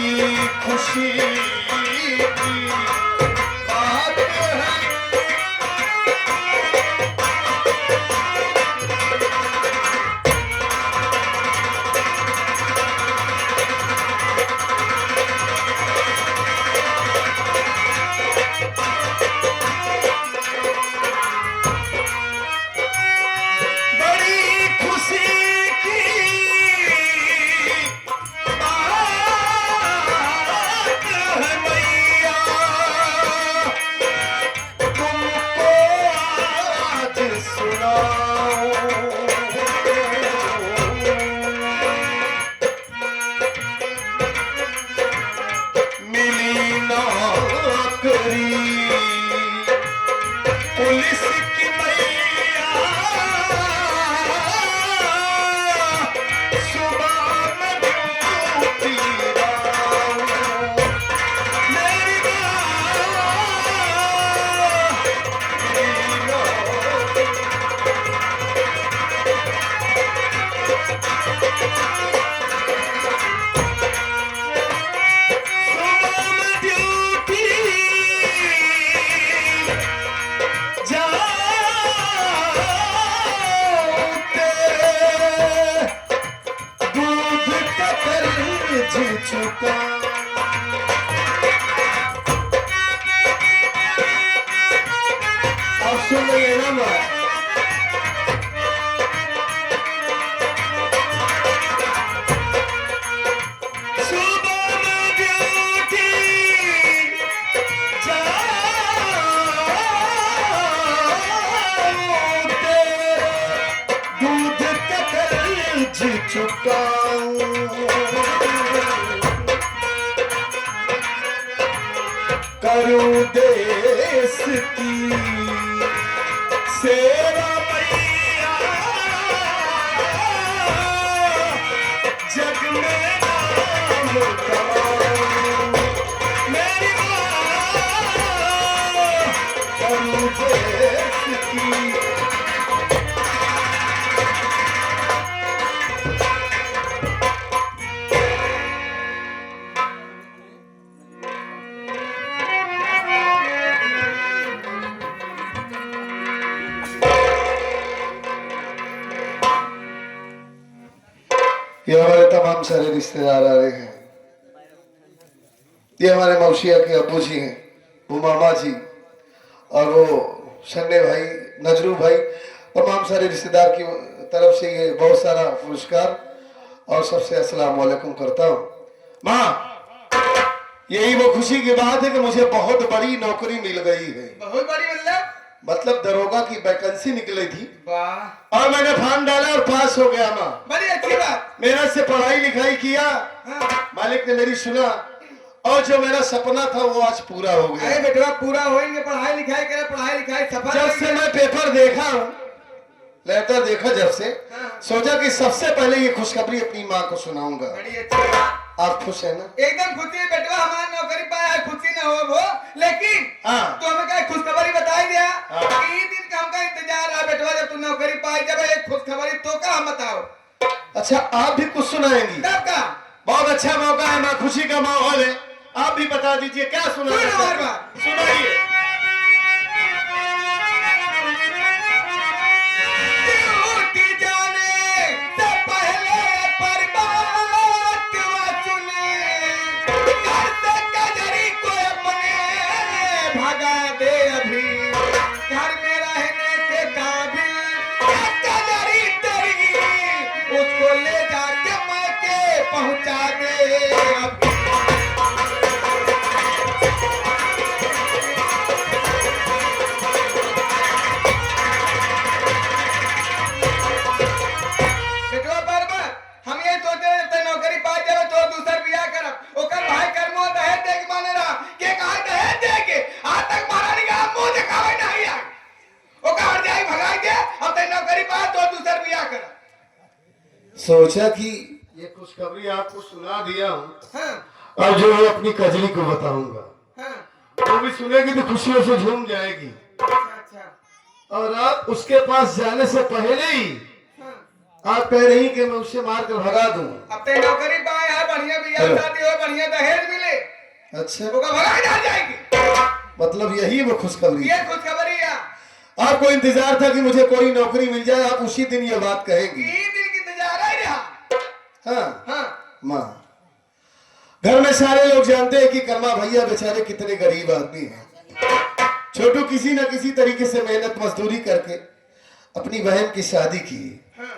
खुशी की बात है। पुलिस की मैया सुबह में ड्यूटी मेरी चुका अब सुन रही ना मैं सुबह में ड्यूटी जाते दूध का कर्ज चुकाऊं करूं देश की सेवा मैया जग में नाम कमाऊं मेरी मां करूं देश की ये हमारे तमाम सारे रिश्तेदार आ रहे हैं। ये हमारे मौसिया के अब्बू जी हैं, वो मामा जी और वो सन्ने भाई, नजरू भाई, तमाम सारे रिश्तेदार की तरफ से ये बहुत सारा पुरस्कार और सबसे अस्सलाम वालेकुम करता हूँ। माँ, यही वो खुशी की बात है कि मुझे बहुत बड़ी नौकरी मिल गई है। बहुत बड़ी मतलब दरोगा की वैकेंसी निकली थी। वाह। और मैंने फॉर्म डाला और पास हो गया माँ। बड़ी अच्छी बात। मेरा से पढ़ाई लिखाई किया। हाँ। मालिक ने मेरी सुना और जो मेरा सपना था वो आज पूरा हो गया। अरे बेटवा पूरा होएंगे, पढ़ाई लिखाई करे, पढ़ाई लिखाई सफल। जब से मैं पेपर देखा हूँ, लेटर देखा जब से, सोचा कि सबसे पहले ये खुशखबरी अपनी माँ को सुनाऊंगा। बड़ी अच्छी बात। आप खुश है ना? एकदम खुशी है बेटवा, हमारा नौकरी पाया, खुशी न हो वो, लेकिन तो हमें क्या खुशखबरी बताई दिया कि इस दिन का हमका इंतजार रहा बेटवा, जब तू नौकरी पाई, जब एक खुशखबरी तो का हम बताओ। अच्छा, आप भी कुछ सुनाएंगी? तब का बहुत अच्छा मौका है माँ, खुशी का माहौल है, आप भी बता दीजिए क्या सुनाइए। पहुंचा दे हम ये सोचे नौकरी पा जाए तो दूसर बियाह करब, ओकर भाई करमो दहेज दे के माने रहा के कहा दहेज दे के आज तक महारानी का मुंह दिखावे नहीं आ, ओकर हट जाई भगाई दे, अब ते नौकरी पा तो दूसर बियाह करब। सोचा कि ये खुशखबरी आपको सुना दिया हूँ। हाँ। और जो है अपनी कजरी को बताऊंगा। हाँ। वो भी सुनेगी तो खुशियों से झूम जाएगी। अच्छा। और आप उसके पास जाने से पहले ही आप कह रही कि मैं उसे मार कर भगा दूं। अब ते नौकरी पाए है बढ़िया बिया हेलो। शादी हो, बढ़िया दहेज मिले, अच्छा, ओका भगा जा जाएगी। मतलब यही वो खुशखबरी ये है। खुशखबरी है। आपको इंतजार था कि मुझे कोई नौकरी मिल जाए, आप उसी दिन ये बात कहेंगी। ई दिल की इंतजार है रहा। हाँ हाँ, माँ, घर में सारे लोग जानते हैं कि कर्मा भैया बेचारे कितने गरीब आदमी हैं। छोटू किसी न किसी तरीके से मेहनत मजदूरी करके अपनी बहन की शादी की, हाँ।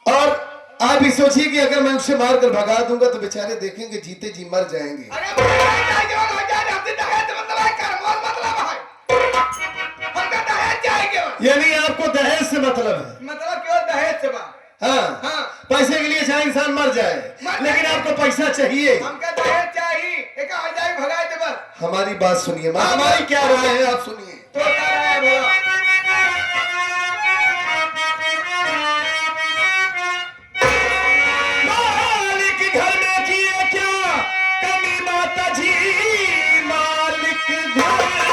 और आप भी सोचिए कि अगर मैं उसे मार कर भगा दूंगा तो बेचारे देखेंगे जीते जी मर जाएंगे। अरे दहेज चाहिए, हो जाए, हमसे दहेज मतलब है, कर्मों मतलब है, हमका दहेज चाहिए। यानी आपको दहेज से मतलब है? मतलब क्यों दहेज से बा? हाँ, हाँ। पैसे के लिए चाहे इंसान मर जाए, लेकिन आपको पैसा चाहिए। हमका दहेज चाहिए, एक आ जाए भगाए दे बस। हमारी बात सुनिए माँ, हमारी क्या राय है आप सुनिए। तो क्या है बोला? मालिक घर में किए क्या कमी माता जी, मालिक घर में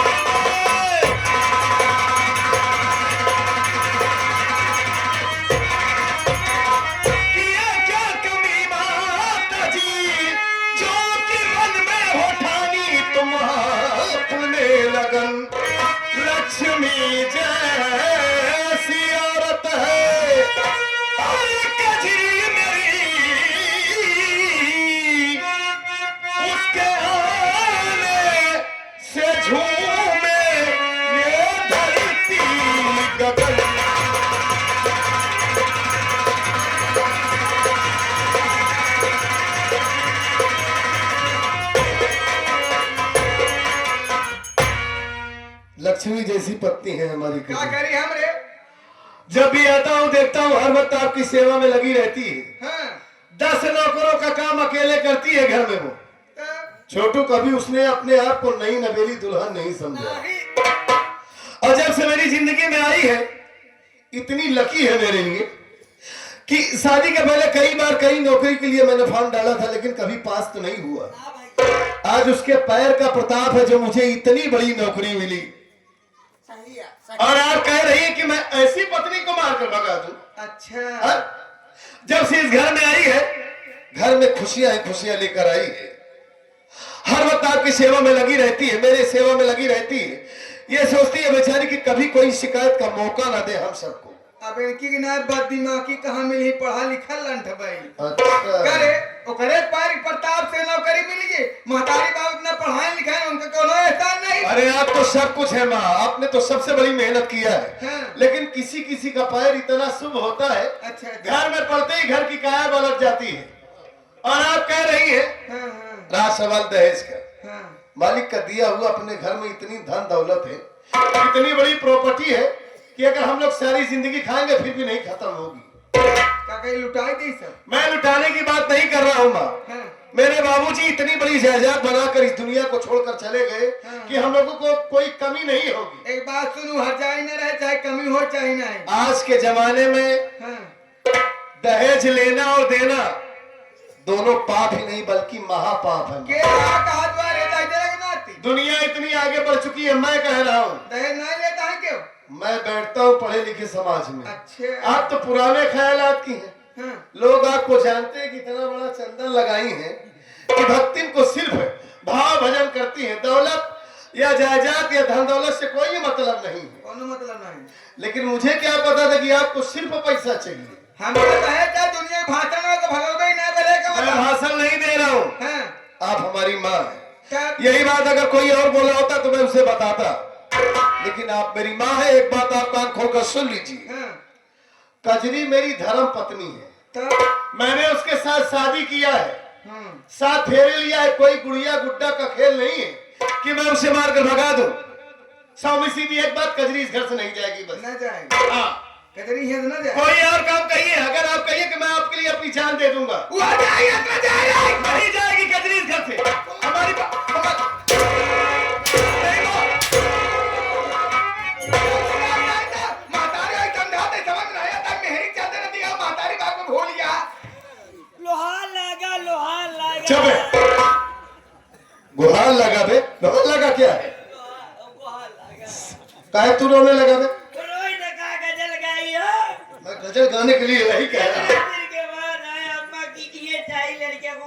किए क्या कमी माता जी, जो कि मन में हो ठानी तुम अपने लगन। लक्ष्मी जैसी औरत है और कजरी मेरी, उसके आने से झूमे ये धरती गगन। लक्ष्मी जैसी पत्नी है हमारी क्या कजरी। करी हमरे? जब भी आता हूँ देखता हूँ हर वक्त आपकी सेवा में लगी रहती है। हाँ, 10 नौकरों का काम अकेले करती है घर में वो। तो छोटू कभी उसने अपने आप को नई नवेली दुल्हन नहीं समझा, नहीं। और जब से मेरी जिंदगी में आई है इतनी लकी है मेरे लिए कि शादी के पहले कई बार कई नौकरी के लिए मैंने फॉर्म डाला था, लेकिन कभी पास तो नहीं हुआ। आज उसके पैर का प्रताप है जो मुझे इतनी बड़ी नौकरी मिली। और आप कह रही है कि मैं ऐसी पत्नी को मारकर भगा दूं? अच्छा, हाँ? जब से इस घर में आई है, घर में खुशियां ही खुशियां लेकर आई है। हर वक्त आपकी सेवा में लगी रहती है, मेरे सेवा में लगी रहती है। ये सोचती है बेचारी कि कभी कोई शिकायत का मौका ना दे हम सबको। अब इनकी ना बद दिमागी कहाँ मिली, पढ़ा लिखा लंठ भाई अच्छा, करे ओकरे पार प्रताप से नौकरी मिल गई। महतारी बाबू इतना पढ़ाए लिखाए, उनका कोनो एहसान नहीं। अरे आप तो सब कुछ है माँ, आपने तो सबसे बड़ी मेहनत किया है। हाँ। लेकिन किसी किसी का पैर इतना शुभ होता है, अच्छा, घर में पड़ते ही घर की काया पलट जाती है। और आप कह रही है हाँ, हाँ, राज सवाल दहेज का, हाँ। मालिक का दिया हुआ अपने घर में इतनी धन दौलत है, इतनी बड़ी प्रॉपर्टी है कि अगर हम लोग सारी जिंदगी खाएंगे फिर भी नहीं खत्म होगी। क्या कहीं लुटाई दी सब? मैं लुटाने की बात नहीं कर रहा हूँ माँ। हाँ, मेरे बाबूजी इतनी बड़ी जायदाद बनाकर इस दुनिया को छोड़कर चले गए कि हम लोगों को कोई कमी नहीं होगी। एक बात सुनू, हर जाए न रहे, चाहे कमी हो चाहे नहीं। आज के जमाने में हाँ, दहेज लेना और देना दोनों पाप ही नहीं बल्कि महापाप है। के कहा द्वारे दहेज नाती दुनिया इतनी आगे बढ़ चुकी है, मैं कह रहा हूँ। दहेज नहीं लेता है क्यों? मैं बैठता हूँ पढ़े लिखे समाज में। अच्छा, आप तो पुराने ख्यालात की हैं। हाँ, लोग आपको जानते हैं कि इतना बड़ा चंदन लगाई है कि भक्ति को सिर्फ भाव भजन करती है, दौलत या जायदाद या धन दौलत से कोई मतलब नहीं है। कोनो मतलब नहीं। लेकिन मुझे क्या पता था कि आपको सिर्फ पैसा चाहिए। हम तो कहे क्या दुनिया में भाषण में भगवत ही ना करे का मैं मतलब। भाषण नहीं दे रहा हूँ, हाँ, आप हमारी माँ हैं। क्या? यही बात अगर कोई और बोला होता तो मैं उसे बताता, लेकिन आप मेरी माँ है। एक बात आप कान खोलकर सुन लीजिए, हाँ, कजरी मेरी धर्म पत्नी है। तो मैंने उसके साथ शादी किया है, हाँ, साथ फेरे लिया है। कोई गुड़िया गुड्डा का खेल नहीं है कि मैं उसे मारकर भगा दूं। स्वामी सीधी एक बात, कजरी इस घर से नहीं जाएगी बस। न जाए हाँ, कजरी है तो न जाए। कोई और काम कहिए, अगर आप कहिए कि मैं आपके लिए अपनी जान दे दूंगा, वो आ जाएगा तो जाएगा। नहीं जाएगी कजरी इस घर से। हमारी महतारी आई समझाते समझ नहीं आता, मेहरी चाहते न दिया, महतारी बात को भूल गया। लोहा लगा, लोहा लगा। चुप है, गुहार लगा बे। गुहार लगा क्या है? लोहा लगा। काहे तू रोने लगा बे? रोई ने कहा गजल गाई हो। मैं गजल गाने के लिए नहीं कह रहा। फिर के बाद आए अम्मा की ये चाहिए लड़के को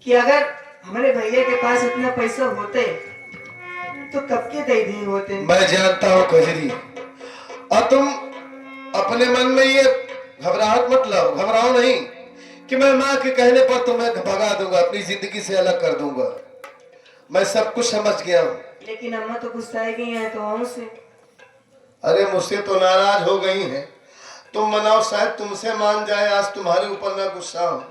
कि अगर हमारे भैया के पास इतना पैसा होते तो कब के दे दिए होते। मैं जानता हूँ कजरी, और तुम अपने मन में ये घबराहट मत लाओ, घबराओ नहीं कि मैं माँ के कहने पर तुम्हें भगा दूंगा, अपनी जिंदगी से अलग कर दूंगा। मैं सब कुछ समझ गया हूँ। लेकिन अम्मा तो गुस्साई गई है तो हमसे। अरे मुझसे तो नाराज हो गई हैं, तुम मनाओ, शायद तुमसे मान जाए। आज तुम्हारे ऊपर ना गुस्सा हो।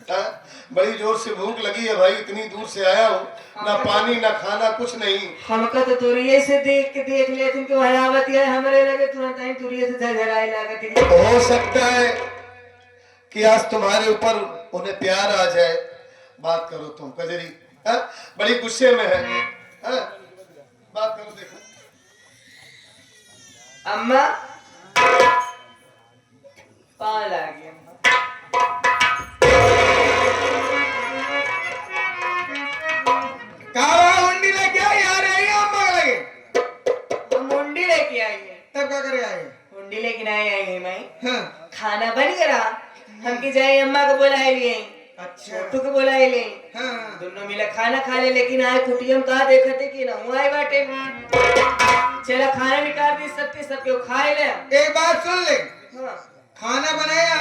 हाँ? बड़ी जोर से भूख लगी है भाई, इतनी दूर से आया हूँ, ना पानी ना खाना कुछ नहीं। हमका तो तुरिये से देख ले तुमके हयावत है, हमरे लगे तुरंत ही तुरिये से झरझराए लागत है। हो सकता है कि आज तुम्हारे ऊपर उन्हें प्यार आ जाए। बात करो तुम कजरी, हाँ? बड़ी गुस्से में है, हाँ? बात करो। देखो अम्मा पाल आ गया। हुंडी लेके आई आ रही है अम्मा लगे। हम हुंडी लेके आई है। तब क्या करे आए? हुंडी लेके नहीं आई है मैं। हाँ। खाना बन गया, हम की जाए अम्मा को बुलाए लिए। अच्छा। छोटू को बुलाए ले। हाँ। दोनों मिला खाना खा ले, लेकिन आए कुटियम कहा देखते कि ना हुआ है बाटे। चला खाना निकाल दी सबके खाए ले। एक बात सुन ले। हाँ। खाना बनाया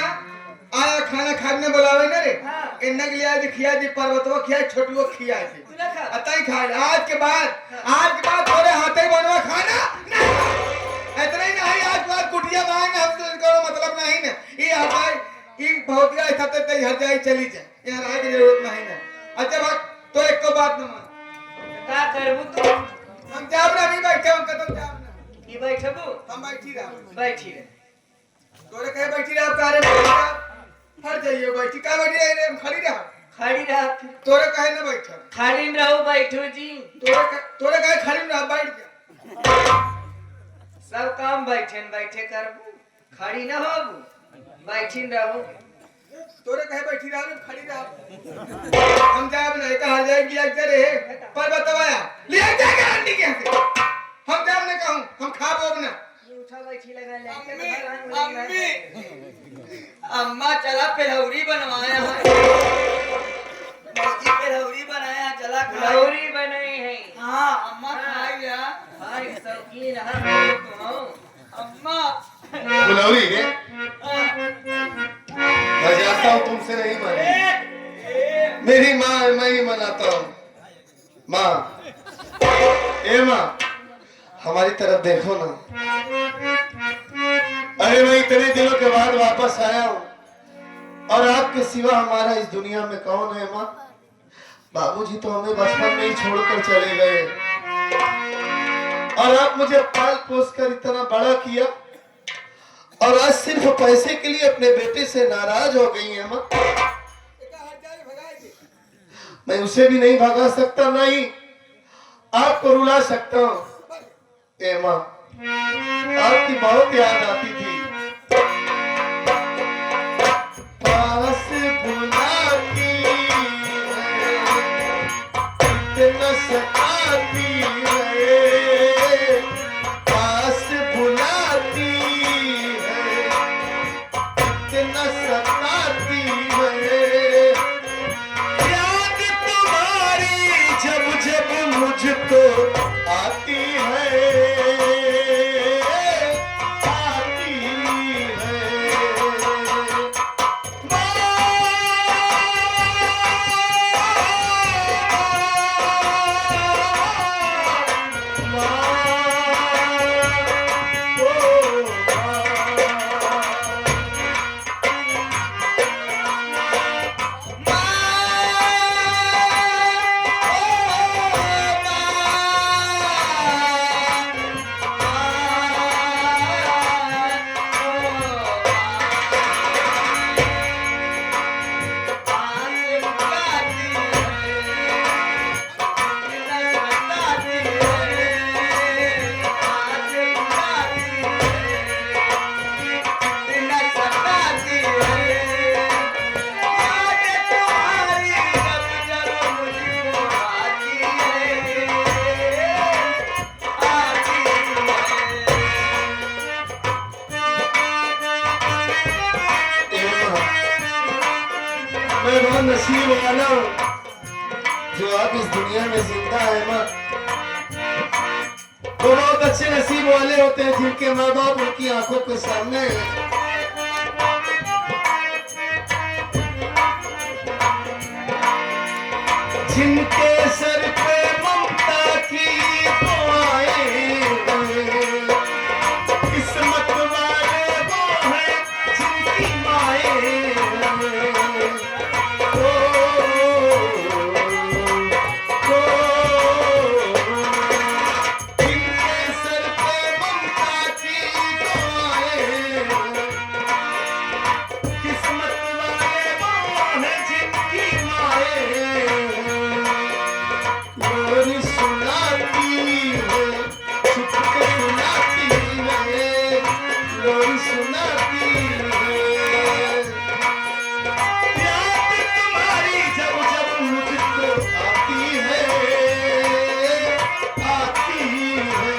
आया, खाना खाने बुलावे ना रे। हाँ। इन्ना के लिए आज खिया जी, पर्वतवा खिया, छोटुओ खिया थी। तू ना खा। अतई खा ले। आज के बाद थोड़े हाथे बनवा खाना ना। इतना ही नहीं, आज के बाद कुटिया मांग हम तो इसका मतलब नहीं ना। ये आता ये बहुत ऐसा ते हर जाए चली जाए, यहाँ रह की जरूरत नहीं ना। अच्छा बात तो एक को बात न मान। का करबू तू? हम जाब ना, अभी बैठे हम कदम जाब ना। की बैठबू? हम बैठी रह। बैठी रहे। तोरे कहे बैठी रह, कार्य हर जाइए बैठी का बैठी रहे, हम खड़ी रह। खड़ी रह। तोरे कहे ना बैठ। खाली में रहो बैठो जी। तोरे कहे खड़ी में रह, बैठ जा। सब काम बैठे करबू, खड़ी ना होबू, बैठी रहो। तोरे कहे बैठी रह, खड़ी रह। हम जाब ना, कहा जाएगी अक्सर है पर बताया लिया जाएगा अंडी के से। हम जाब ना कहूं, हम खाबो ना। उठा बैठी लगा ले। अम्मी अम्मा चला पेलौरी बनवाया है। मौजी पेलौरी बनाया, चला लौरी बनाई है। हाँ अम्मा खाई या। हाय शौकीन है तुम हो। अम्मा बुलावी है, मैं जानता हूँ तुमसे नहीं मानी। मेरी माँ है, मैं ही मनाता हूँ। माँ, ए माँ, हमारी तरफ देखो ना। अरे मैं इतने दिनों के बाद वापस आया हूँ, और आपके सिवा हमारा इस दुनिया में कौन है माँ? बाबूजी तो हमें बचपन में ही छोड़कर चले गए, और आप मुझे पाल पोस कर इतना बड़ा किया, और आज सिर्फ पैसे के लिए अपने बेटे से नाराज हो गई है माँ। मैं उसे भी नहीं भगा सकता, नहीं आपको रुला सकता हूँ। ए माँ, आपकी बहुत याद आती थी। पास बुलाती है, न सताती है, पास बुलाती है, न सताती है। याद तुम्हारी जब जब मुझको आती है, आती है। जो आप इस दुनिया में जिंदा है माँ, वो बहुत अच्छे नसीब वाले होते हैं जिनके माँ बाप उनकी आंखों के सामने हैं। जिनके सर पे ममता की दुआएं, किस्मत वाले वो हैं जिनकी माएं। जिनके सर पे ममता की दुआएं, किस्मत वाले वो हैं जिनकी माएं। लोरी सुनाती है, छुप के सुनाती है, लोरी सुनाती है। याद तुम्हारी जब जब मुझको आती है, आती है।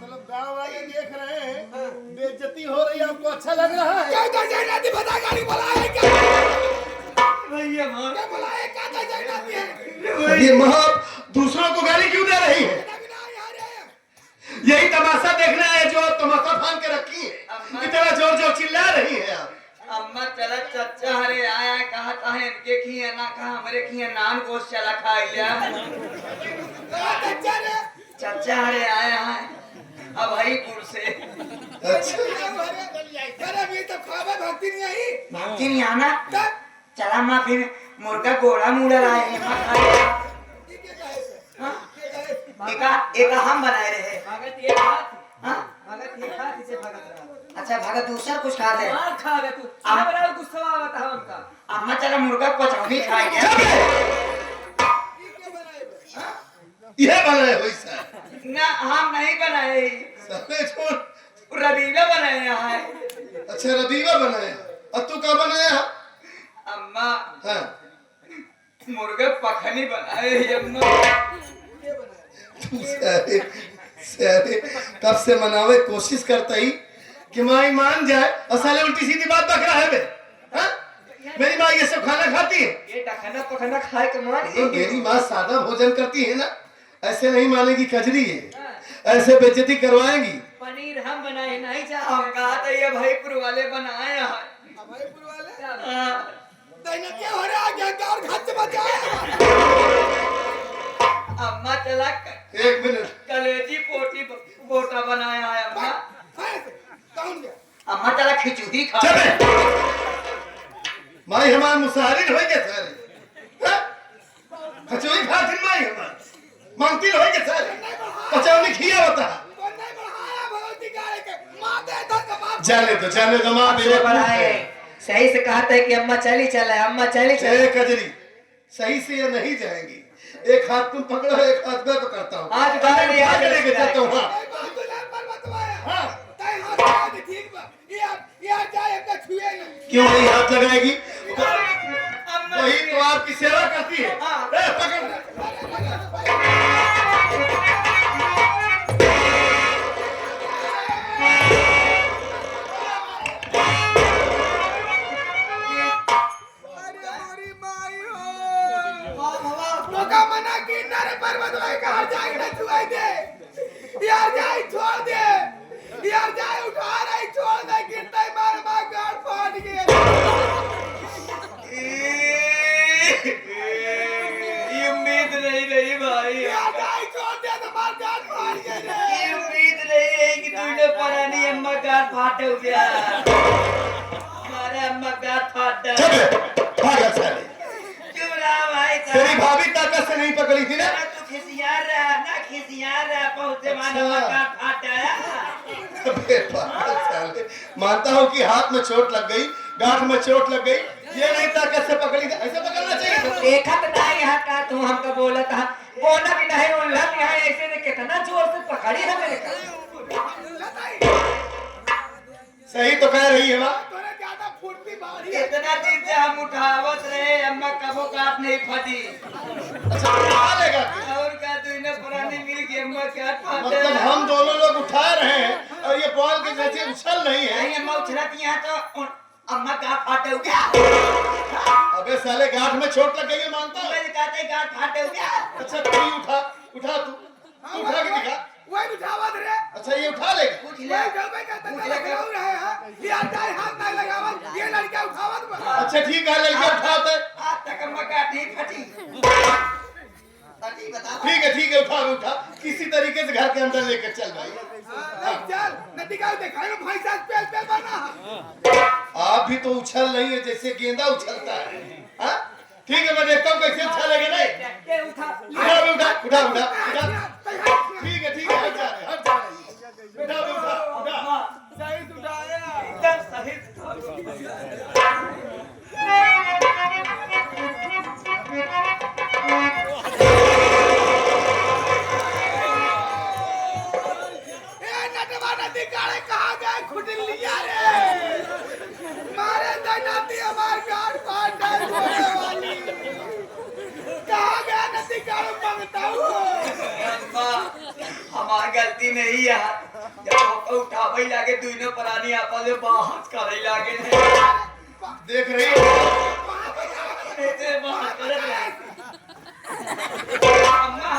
मतलब गांव वाले देख रहे हैं बेइज्जती हो रही है, आपको अच्छा लग रहा है? क्या क्या जयनाथी बता गाड़ी बुलाए क्या भैया मार क्या बुलाए क्या क्या जयनाथी है ये माँ दूसरों को गाली क्यों दे रही है? यही तमाशा देखना है जो आप तमाशा फान के रखी है। इतना जोर जोर चिल्ला रही है आप। अम्मा चला चच्चा हरे आया कहा है इनके खिए ना कहा हमरे खिए नान गोश्त चला खाई लिया चच्चा हरे आया है अब हरीपुर से अच्छा अरे तो खावा भक्ति नहीं आई भक्ति नहीं आना चला माँ फिर मुर्गा गोड़ा मुड़ा लाए हैं माँ खाए एक हम बनाए रहे भगत एक हाथ, हाँ? भगत एक हाथ इसे भगत रहा। अच्छा भगत दूसरा कुछ खा दे मार खा गया तू। क्या बड़ा गुस्सा आवता है उनका। अम्मा चला मुर्गा कचौड़ी खाए गया यह बनाए हुई सर ना हम नहीं बनाए सबने छोड़। रबीला बनाया है अच्छा रबीवा बनाया और तू क्या बनाया? अम्मा हाँ मुर्गा पखनी बनाए है अम्मा सारे सारे कब से मनावे कोशिश करता ही कि माँ मान जाए और साले उल्टी सीधी बात बक रहा है बे। हाँ? मेरी माँ ये सब खाना खाती है। ये टखना पखना खाए के मार तो मेरी माँ सादा भोजन करती है ना, ऐसे नहीं मानेगी कजरी है, ऐसे बेइज्जती करवाएंगी। पनीर हम बनाए नहीं जा हम कहा था ये भाईपुर वाले बनाए हैं भाईपुर वाले हाँ। दैनिक क्या हो रहा है क्या और घर से बचाया अम्मा चला एक मिनट कलेजी पोटी पोटा बनाया है अम्मा कौन गया अम्मा चला खिचड़ी खा चले माई हमार मुसाहिर हो गए सारे। कचौड़ी खाती माई हमार मांगती रहो के सारे कचौड़ी खिया होता कौन नहीं बढ़ाया भगवती गाय के मां दे दो कबाब जाने दो माँ से बढ़ाए सही से कहता है कि अम्मा चली चला अम्मा चली चला कजरी सही से ये नहीं जाएंगी। एक हाथ तुम पकड़ो एक हाथ मैं पकड़ता हूँ। आज गाड़ी आगे लेके जाता हूँ। हाँ ए बात तो ना पर बतवाया हाँ तय हाथ लगा दे ठीक बा ये जाए का छुए नहीं क्यों नहीं हाथ लगाएगी? अम्मा वही तो आपकी सेवा करती है। ए, पकड़ का मना की नारे पर बदलाई कहा जाए ना छुआई दे यार जाए छोड़ दे यार जाए उठा रही छोड़ दे गिरता ही मार मार गाड़ फाड़ गया ये उम्मीद नहीं रही भाई यार जाए छोड़ दे तो मार गाड़ फाड़ गया रे ये उम्मीद नहीं रही कि तुझे पुरानी अम्मा गाट फाटे हो गया हमारे अम्मा गाट फाट भागा साले। चुप रहा भाई तेरी भाभी ताकत से नहीं पकड़ी थी ना? तू खिसियार रहा पहुंचे मानो अच्छा। गाट फाट आया अबे पागल साले। मानता हूँ कि हाथ में चोट लग गई, गांठ में चोट लग गई, ये नहीं ताकत से पकड़ी थी। ऐसे पकड़ना चाहिए था। देखा तो नहीं हाथ का तू हमको बोला था बोला भी नहीं बोला भी है ऐसे ने कितना जोर से पकड़ी है मेरे का सही तो कह रही है माँ। तोरे ज्यादा फुर्ती बाड़ी है। इतना दिन से हम उठावत रहे अम्मा कबो काट नहीं फटी अच्छा उठा लेगा। और का तू इन्हें पुरानी मिल की अम्मा काट फाटे मतलब हम दोनों लोग उठा रहे हैं और ये बॉल के जैसे उछल नहीं है। नहीं अम्मा उछलती यहाँ तो अम्मा काट फाटे हो गया अबे साले गांठ में चोट लग गई है मानता है। मैं कहते काट फाटे हो गया अच्छा तू ही उठा तू उठा के दिखा। वही उठावत रे। अच्छा ये उठा लेगा। पूछ ले वही गलबे का तक लगाऊ रहे हैं। यार तारे हाथ नहीं लगावत, ये लड़का उठावत बा। अच्छा ठीक है लड़के उठाते। आज तक अम्मा काट नहीं फटी फटी बता ठीक है उठा किसी तरीके से घर के अंदर लेकर चल भाई। चल नदी का दिखाएगा भैंसा पेल बना। आप भी तो उछल रही है जैसे गेंदा उछलता है। हाँ ठीक है मैं देखता हूँ कैसे उछलेगा नहीं। उठा ठीक है हट जा रहे उठा सही उठाया। एकदम सही ए नटवा नदी काले कहाँ गए खुटिल लिया रे। मारे दैनाती हमार गाड़ पाट है गोरे वाली। कहाँ गया नदी काले मंगता हूँ। अम्मा हमारी गलती नहीं है जब उठावे लागे दुनो प्राणी आपस में बात करे लागे देख रही हो। ऐसे बात करे अम्मा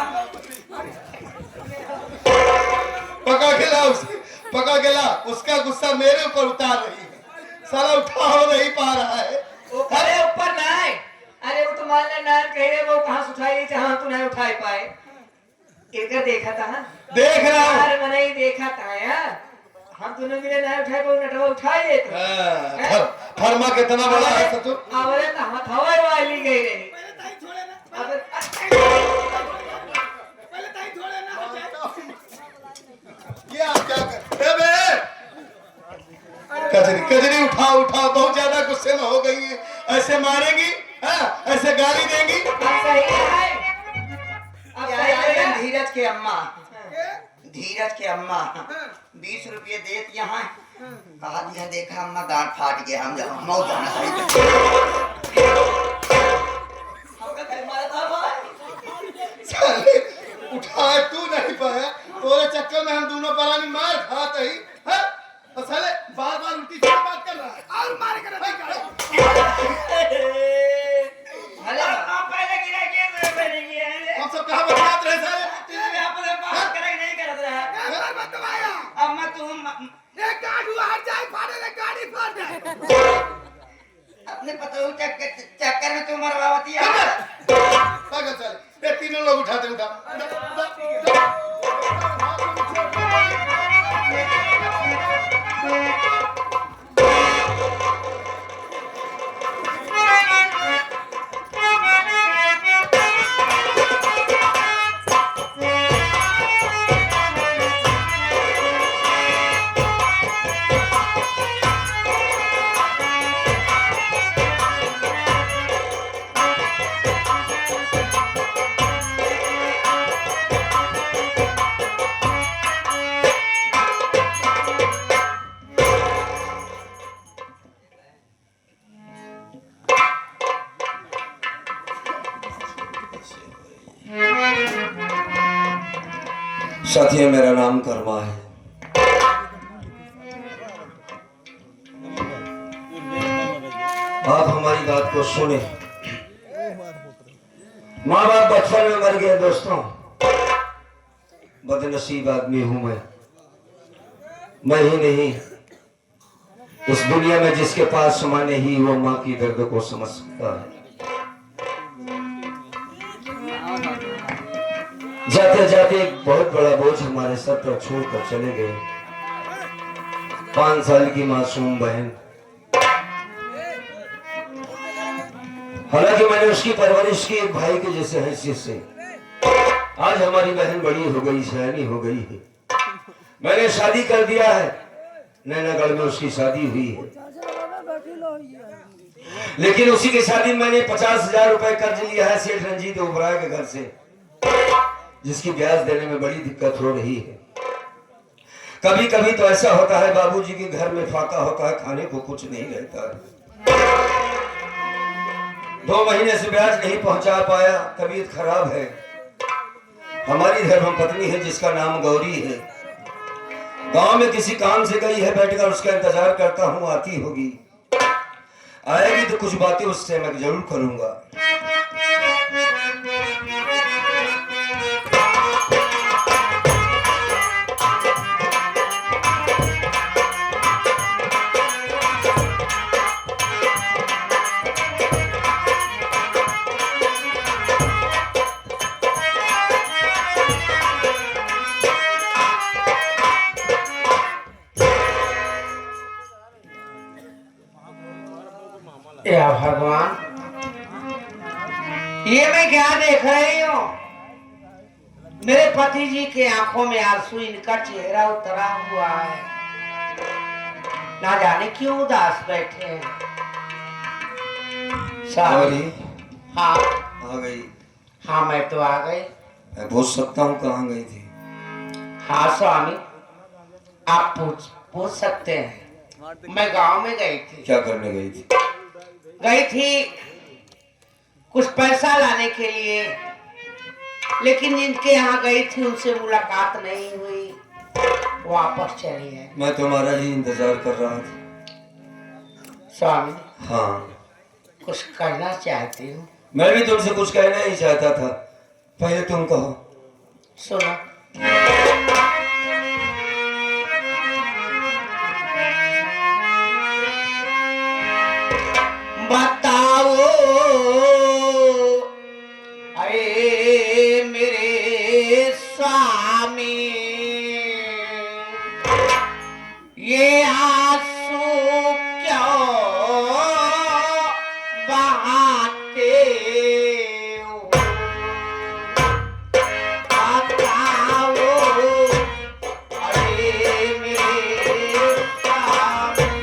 पका गेला उसका गुस्सा मेरे ऊपर उतार रही है। साला उठा हो नहीं पा रहा है। अरे ऊपर नहीं, अरे वो तो मान ले नार कहे वो कहाँ से उठाई जहाँ तू नहीं उठाई पाए। इधर देखा था देख रहा हूँ। यार मैंने ही देखा था यार। हम दोनों मिले नहीं उठाए वो नटवा उठाई देते फरमा कितना बड़ा है तू। आवरे तो हाथ हवाई वाली गई रही। पहले ताई छोड़े ना। अब पहले ताई छोड़े ना। ये आप क्या कर बे? कजरी उठाओ बहुत ज्यादा गुस्से में हो गई है। ऐसे मारेगी हाँ? ऐसे गाली देंगी। सही है। अब सही है। धीरज के अम्मा 20 रुपये देत यहाँ कहा दिया देखा अम्मा गांठ फाट गया हम जाओ मौत जाना साले उठा तू नहीं पाया तोरे चक्कर में हम दोनों परानी मार खाते ही हाँ? और साले बार उल्टी सीधी बात कर रहा है। और मारे कर नदी काले। अरे पहले गिरा के मैंने किया है हम सब कहाँ बचाते रहे साले। तुम यहाँ पर बात करे नहीं करत रहा ए मत दबाया। अम्मा तुम एक गाड़ी हट जाए फाड़े ले गाड़ी फाड़ जाए। अपने पता चक्कर में तुम मरवावती है पागल साले ये तीनों लोग उठाते साथियों मेरा नाम कर्मा है। आप हमारी बात को सुने। माँ बाप बचपन में मर गए दोस्तों। बदनसीब आदमी हूं मैं ही नहीं इस दुनिया में जिसके पास समाने ही वो माँ की दर्द को समझ सकता है। जाते जाते एक बहुत बड़ा बोझ हमारे सर पर छोड़कर चले गए। 5 साल की मासूम बहन। हालांकि मैंने उसकी परवरिश की एक भाई के जैसे हैसियत से। आज हमारी बहन बड़ी हो गई, सयानी हो गई है। मैंने शादी कर दिया है। नैनागढ़ में उसकी शादी हुई है। लेकिन उसी की शादी में मैंने 50,000 रुपए कर्ज लिया है सेठ रंजीत ओबराय के घर से, जिसकी ब्याज देने में बड़ी दिक्कत हो रही है। कभी कभी तो ऐसा होता है बाबूजी के घर में फाका होता है, खाने को कुछ नहीं रहता है। 2 महीने से ब्याज नहीं पहुंचा पाया, तबीयत खराब है। हमारी धर्म पत्नी है जिसका नाम गौरी है, गांव में किसी काम से गई है, बैठकर उसका इंतजार करता हूं, आती होगी। आएगी तो कुछ बातें उससे मैं जरूर करूंगा। या भगवान, ये मैं क्या देख रही हूँ? मेरे पति जी के आंखों में आंसू, इनका चेहरा उतरा हुआ है, ना जाने क्यों उदास बैठे हैं। गौरी हाँ आ गई। हाँ, मैं तो आ गई। मैं पूछ सकता हूँ कहाँ गई थी? हाँ स्वामी, आप पूछ सकते हैं। मैं गांव में गई थी। क्या करने गई थी? गई थी कुछ पैसा लाने के लिए, लेकिन जिनके यहाँ गई थी उनसे मुलाकात नहीं हुई, वापस चली है। मैं तुम्हारा ही इंतजार कर रहा था। स्वामी, हाँ, कुछ कहना चाहती हूँ। मैं भी तुमसे कुछ कहना ही चाहता था, पहले तुम कहो। सुनो। बताओ अरे मेरे स्वामी, ये आंसू क्यों बहाते हो? बताओ अरे मेरे स्वामी।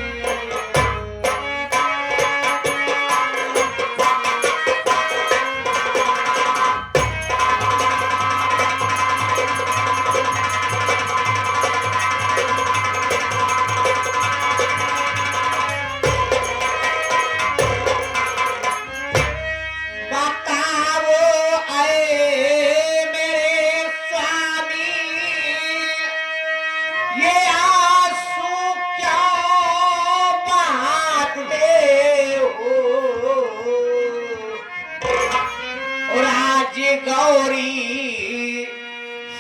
गौरी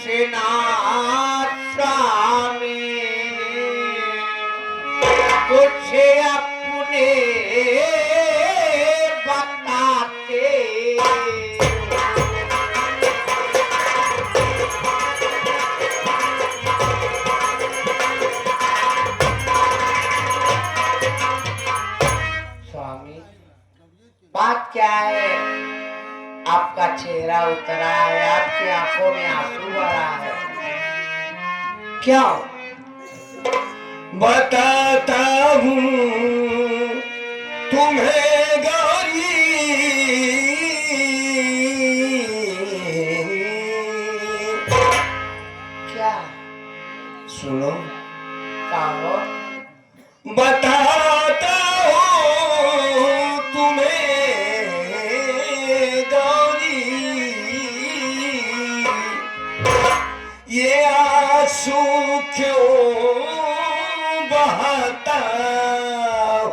सेनाथ स्वामी, कुछ अपने बताते। स्वामी, बात क्या है? आपका चेहरा उतरा है, आपकी आंखों में आंसू भरा है, क्यों? बताता हूँ तुम्हें गौरी, क्या? सुनो। कहो। बताता हूँ तुम्हें गौरी, ये आंसू क्यों बहाता हूँ?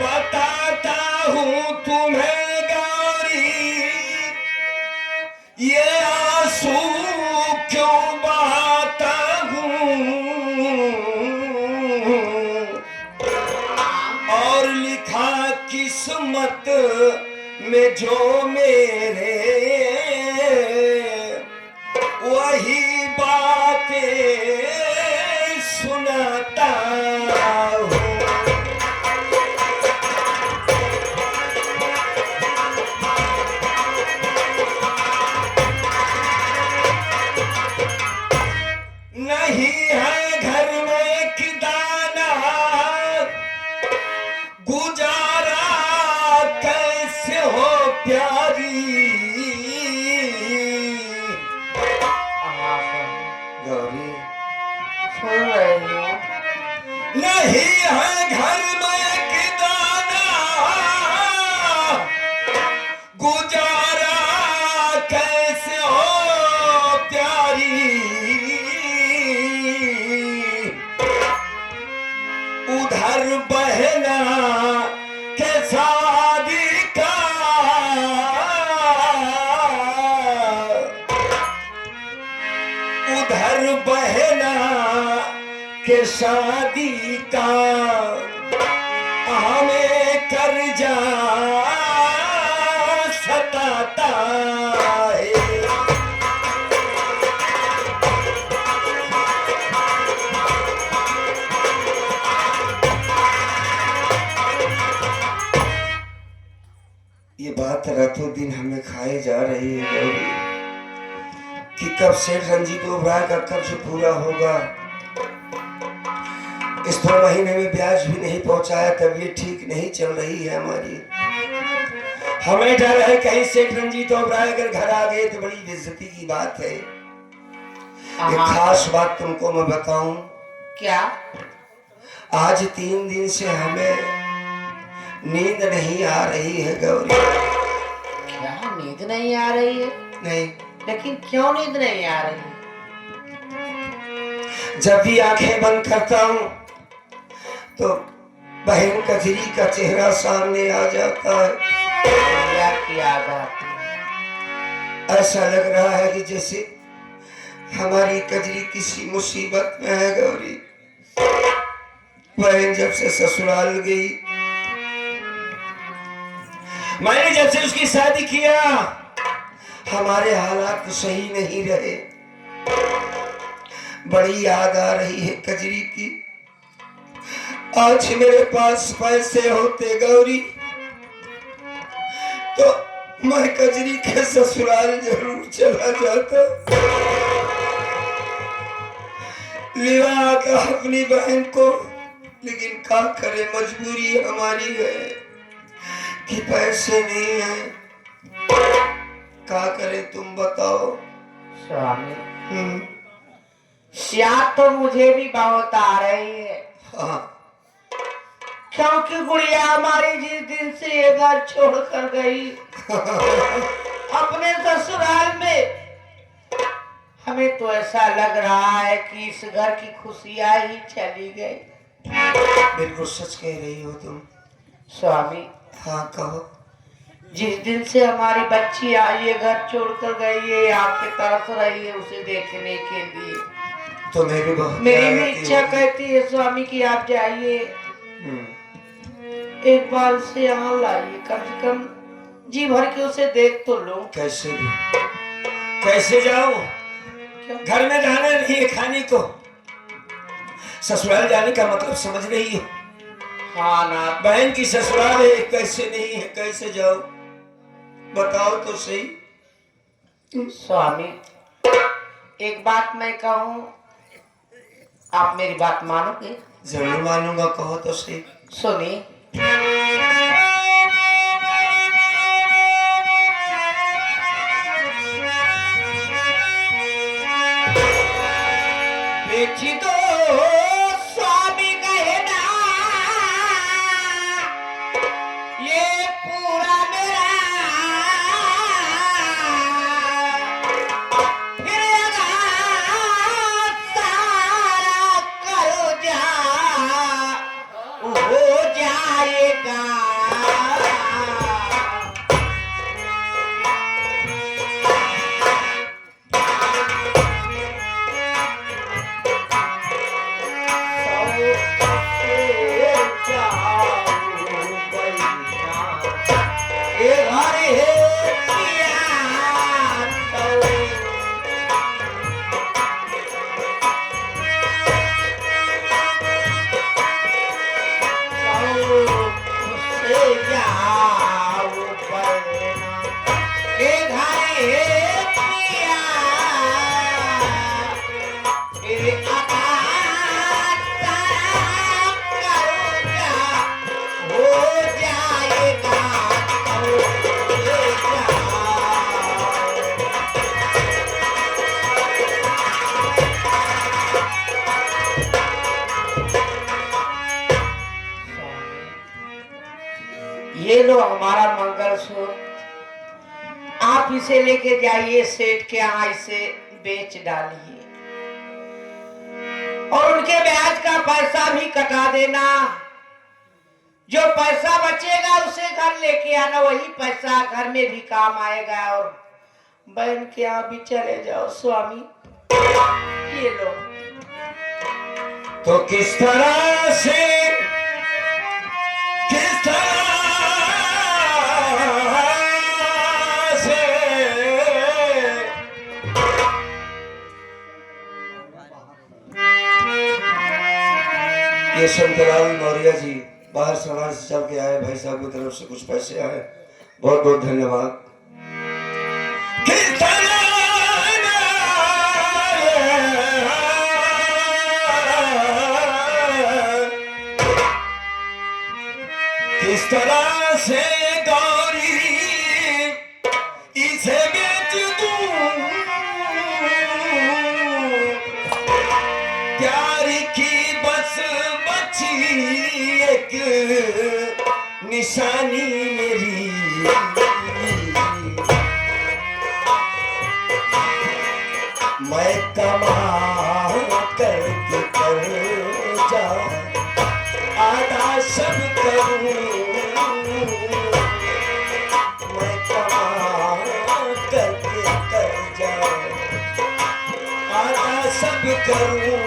बताता हूँ तुम्हें गौरी, ये आंसू क्यों बहाता हूँ? और लिखा किस्मत में जो मेरे, वही बातें सुनाता हूँ। उधर बहना के शादी का हमें कर्जा सताता है। ये बात रातों दिन हमें खाए जा रही है गौरी कि कब सेठ रंजीत ओबराय का कर्ज पूरा होगा। इस 2 महीने में ब्याज भी नहीं पहुंचाया, तबीयत ठीक नहीं चल रही है हमारी। हमें डर है कहीं सेठ रंजीत ओबराय अगर घर आ गए तो बड़ी बेइज्जती की बात है। एक खास बात तुमको मैं बताऊं, क्या? आज 3 दिन से हमें नींद नहीं आ रही है गौरी। क्या नींद नहीं आ रही है? नहीं, लेकिन क्यों नींद नहीं आ रही है? जब भी आंखें बंद करता हूं तो बहन कजरी का चेहरा सामने आ जाता है। क्या किया आदत? ऐसा लग रहा है कि जैसे हमारी कजरी किसी मुसीबत में है गौरी। बहन जब से ससुराल गई, मैंने जब से उसकी शादी किया, हमारे हालात सही नहीं रहे। बड़ी याद आ रही है कजरी की। आज मेरे पास पैसे होते गौरी तो मैं कजरी के ससुराल जरूर चला जाता, लिवा का अपनी बहन को। लेकिन क्या करे, मजबूरी हमारी है कि पैसे नहीं है। क्या करे तुम बताओ। स्वामी, याद तो मुझे भी बहुत आ रही है। हाँ, क्योंकि गुड़िया हमारी जिस दिन से ये घर छोड़कर गई अपने ससुराल में, हमें तो ऐसा लग रहा है कि इस घर की खुशियां ही चली गई। बिल्कुल सच कह रही हो तुम। स्वामी, हाँ कहो। जिस दिन से हमारी बच्ची आई है घर छोड़कर गई है, आंखें तरस रही है उसे देखने के लिए। तो मैं भी बहुत मेरी भी इच्छा कहती है स्वामी कि आप जाइए, एक बार उसे यहाँ लाइए, कम से कम जी भर के उसे देख तो लो। कैसे भी कैसे जाऊं? घर में रहना नहीं है खाने को, ससुराल जाने का मतलब समझ रही है। हाँ ना, बहन की ससुराल है, कैसे नहीं है, कैसे जाओ बताओ तो सही। स्वामी, एक बात मैं कहूँ, आप मेरी बात मानोगे? जरूर मानूंगा, कहो तो सही। सुनिए। बेची तो स्वामी कहे ना, ये पूरा मेरा फिर सारा कर्जा हो जाएगा। ये लो हमारा मंगलसूत्र, आप इसे लेके जाइए सेठ के यहाँ, इसे बेच डालिए और उनके ब्याज का पैसा भी कटा देना। जो पैसा बचेगा उसे घर लेके आना, वही पैसा घर में भी काम आएगा। और बहन के यहाँ भी चले जाओ स्वामी। ये लो। तो किस तरह से ये शंकरलाल मौर्य जी बाहर समाज से चल के आए, भाई साहब की तरफ से कुछ पैसे आए, बहुत बहुत धन्यवाद। किस तरह से गौरी इसे बेच दूं, प्यार की बस बची एक निशानी मेरी, मैं कमा करके कर जाऊं, आधा सब करूं, मैं कमा करके कर जाऊं, आधा सब करूं,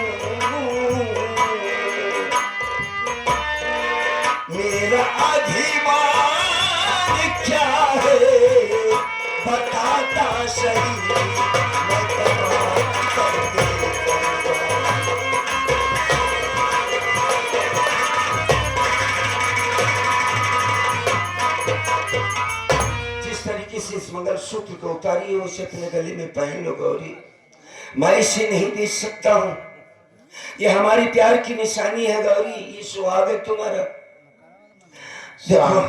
मेरा अभिमान क्या है बताता सही, मैं कमा करके कर जाऊं। जिस तरीके से इस मंगलसूत्र को उतारी है उसे अपने गले में पहन लो गौरी, मैं इसे नहीं बेच सकता हूँ, ये हमारी प्यार की निशानी है गौरी, ये सुहाग है तुम्हारा। देखो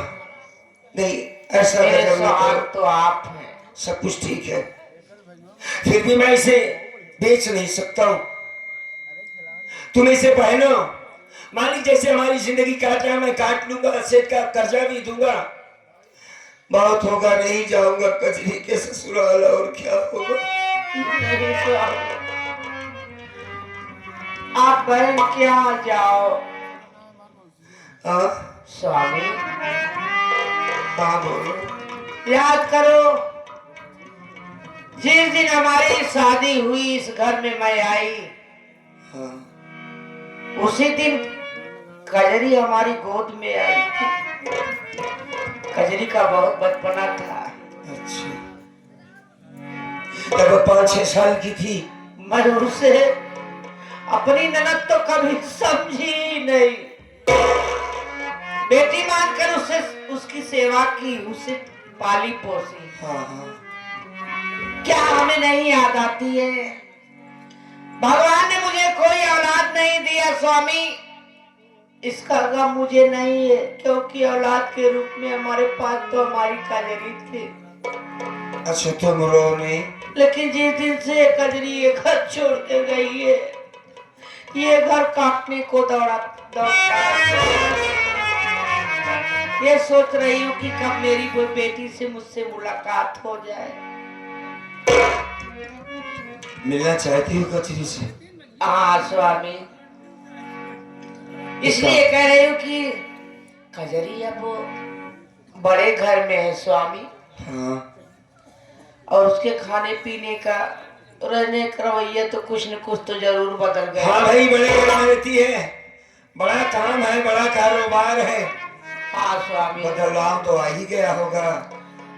नहीं ऐसा मेरे गजब ना सुहाग करो। तो आप हैं। सब कुछ ठीक है, फिर भी मैं इसे बेच नहीं सकता हूँ, तुम इसे पहनो, मालिक जैसे हमारी जिंदगी काट रहा है मैं काट लूंगा, सेठ का कर्जा भी दूंगा, बहुत होगा नहीं जाऊंगा कजरी के ससुराल, और क्या होगा। नहीं स्वामी, आप बहन क्या जाओ। हाँ स्वामी हाँ बोलो। याद करो, जिस दिन हमारी शादी हुई इस घर में मैं आई, हाँ उसी दिन कजरी हमारी गोद में आई थी। कजरी का बहुत बचपना था, अच्छा, तब वो 5-6 साल की थी। मैं उसे अपनी ननद तो कभी समझी ही नहीं, बेटी मानकर उसे उसकी सेवा की, उसे पाली पोसी। हाँ हाँ क्या हमें नहीं याद आती है, भगवान ने मुझे कोई औलाद नहीं दिया स्वामी, इसका गम मुझे नहीं है, क्योंकि औलाद के रूप में हमारे पास तो हमारी कजरी थी। अच्छा तुम रो नहीं। लेकिन जिस दिन से कजरी ये घर छोड़ के गई है, ये घर काटने को दौड़ता ये सोच रही हूँ कि कब मेरी कोई बेटी से मुझसे मुलाकात हो जाए। मिलना चाहती हूँ कचरी से। हाँ स्वामी, इसलिए कह रही हूँ कि कजरी अब बड़े घर में है स्वामी, हाँ और उसके खाने पीने का रहने का रवैया तो कुछ न कुछ तो जरूर बदल गया। हाँ भाई, बड़े घर में रहती है, बड़ा काम है, बड़ा कारोबार है, हाँ स्वामी, बदलाव तो आ ही गया होगा।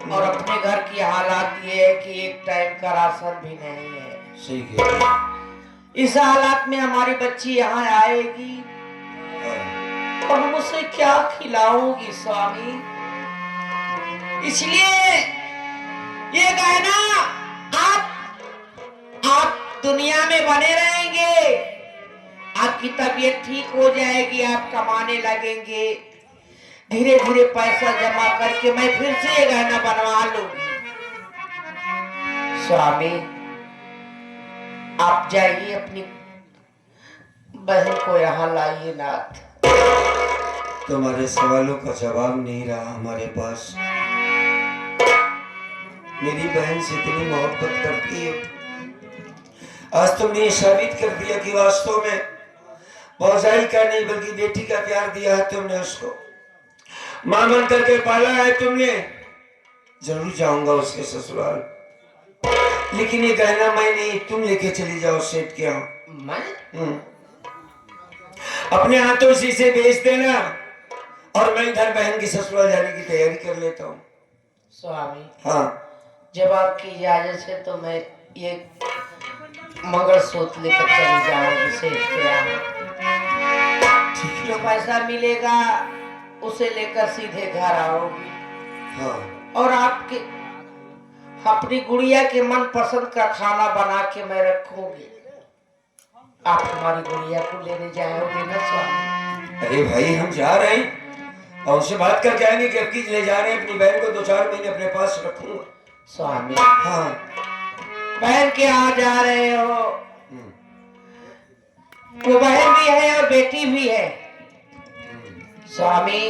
और अपने घर की हालात ये है कि एक टाइम का राशन भी नहीं है। सही है। इस हालात में हमारी बच्ची यहाँ आएगी और हम उसे क्या खिलाऊंगी स्वामी, इसलिए ये गहना आप दुनिया में बने रहेंगे, आपकी तबीयत ठीक हो जाएगी, आप कमाने लगेंगे, धीरे धीरे पैसा जमा करके मैं फिर से ये गहना बनवा लूंगी। स्वामी आप जाइए, अपनी बहन को यहाँ लाइए नाथ। तुम्हारे सवालों का जवाब नहीं रहा हमारे पास। मेरी बहन से इतनी मोहब्बत करती है, आज तुमने ये साबित कर दिया कि वास्तव में भौजाई का नहीं बल्कि बेटी का प्यार दिया है तुमने, उसको मां बन करके पाला है तुमने। जरूर जाऊंगा उसके ससुराल, लेकिन ये गहना मैं नहीं, तुम लेके चली जाओ सेठ के यहाँ। मैं अपने हाथों से इसे बेच देना और मैं इधर बहन की ससुराल जाने की तैयारी कर लेता हूँ। स्वामी हाँ जब आपकी इजाजत है तो मैं ये मंगलसूत्र लेकर चली जाऊंगी सेठ के यहाँ। जो पैसा मिलेगा उसे लेकर सीधे घर आओगी हाँ और आपके अपनी गुड़िया के मन पसंद का खाना बना के मैं रखूंगी। आप हमारी गुड़िया को लेने जाओगे ना स्वामी? अरे भाई हम जा रहे हैं और उससे बात करके आएंगे कि अब की ले जा रहे हैं। अपनी बहन को 2-4 महीने अपने पास रखूंगा। स्वामी हाँ बहन के यहाँ जा रहे हो, वो बहन भी है और बेटी भी है स्वामी।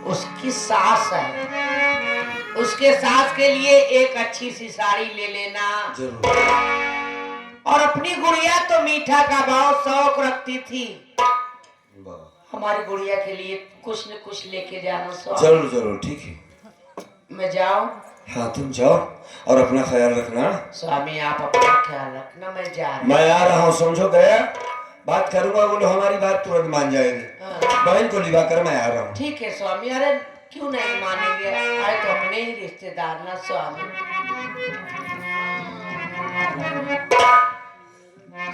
उसकी सास है, उसके सास के लिए एक अच्छी सी साड़ी ले लेना जरूर। और अपनी गुड़िया तो मीठा का बहुत शौक रखती थी, हमारी गुड़िया के लिए कुछ न कुछ लेके जाना स्वामी। जरूर जरूर ठीक है। मैं जाऊं? हाँ तुम जाओ और अपना ख्याल रखना। स्वामी आप अपना ख्याल रखना, मैं जा रही मैं आ रहा हूँ, समझो गया। बात करूंगा बोलो हमारी बात तुरंत मान जाएगी। हाँ। बहन को लिवा कर मैं आ रहा हूँ। ठीक है स्वामी। अरे क्यों नहीं मानेंगे, आए तो अपने ही रिश्तेदार ना स्वामी।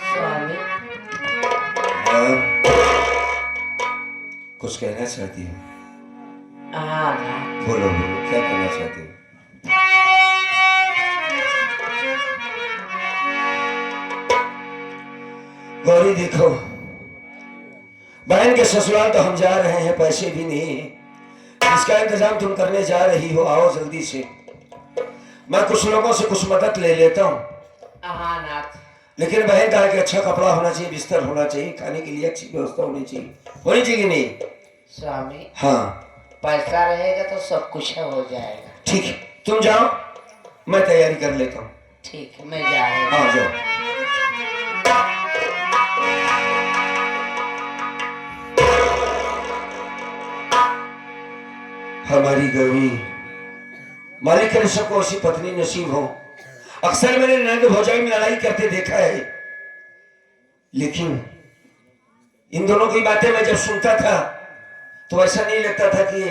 स्वामी हाँ। कुछ कहना चाहती हो? हाँ ना बोलो बोलो क्या कहना चाहती हो? गौरी देखो, बहन के ससुराल तो हम जा रहे हैं, पैसे भी नहीं है। इसका इंतजाम तुम करने जा रही हो, आओ जल्दी से। मैं कुछ लोगों से कुछ मदद ले लेता हूँ। हाँ नाथ। लेकिन बहन का एक अच्छा कपड़ा होना चाहिए, बिस्तर होना चाहिए, खाने के लिए अच्छी व्यवस्था होनी चाहिए। होनी चाहिए कि नहीं? स्वामी हाँ पैसा रहेगा तो सब कुछ हो जाएगा। ठीक है, तुम जाओ, मैं तैयारी कर लेता हूँ। ठीक है मैं जा रही हूँ। हाँ जाओ। हमारी गौरी, मालिक करे सबको ऐसी पत्नी नसीब हो। अक्सर मैंने नंद भौजाई में लड़ाई करते देखा है, लेकिन इन दोनों की बातें मैं जब सुनता था तो ऐसा नहीं लगता था कि